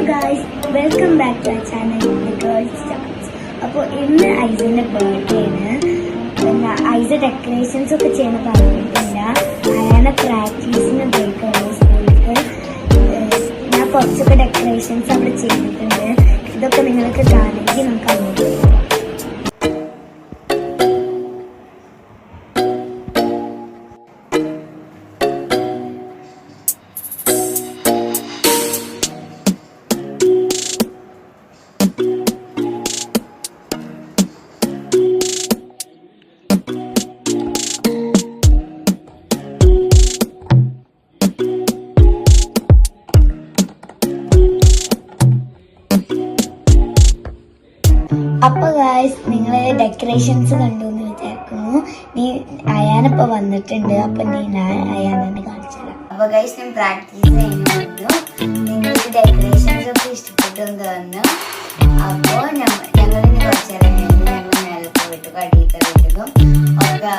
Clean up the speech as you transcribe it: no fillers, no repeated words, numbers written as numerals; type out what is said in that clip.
guys, welcome back to our channel, The Girl Stars. അപ്പോൾ ഇന്ന് ഐസിന്റെ birthday ആണ്. പിന്നെ ഐസ് ഡെക്കറേഷൻസ് ഒക്കെ ചെയ്യുന്ന പറഞ്ഞിട്ടില്ല. അയാളെ പ്രാക്ടീസിന് പോയിട്ടുണ്ട് സ്കൂളിലേക്ക്. ഞാൻ കുറച്ചൊക്കെ ഡെക്കറേഷൻസ് അവിടെ ചെയ്തിട്ടുണ്ട്. ഇതൊക്കെ നിങ്ങൾക്ക് കാണുമെങ്കിൽ നമുക്ക് അങ്ങോട്ട് പോകാം. അപ്പൊ ഗായ്സ്, നിങ്ങള് ഡെക്കറേഷൻസ് കണ്ടു എന്ന് വിചാരിക്കുന്നു. അയാനിപ്പോ വന്നിട്ടുണ്ട്. അപ്പൊ ഞാൻ അയാനെ കാണിച്ചുതരാം. അപ്പൊ ഗായ്സ്, ഞാൻ പ്രാക്ടീസ് ചെയ്യുന്നു. നിങ്ങൾക്ക് ഡെക്കറേഷൻസ് ഒക്കെ ഇഷ്ടപ്പെട്ടു എന്ന് തോന്നുന്നു. അപ്പൊ ഞങ്ങളിന്ന് കുറച്ചേരം ഞങ്ങൾ മേലെ പോയിട്ട് കടിയിട്ടതും ഒക്കെ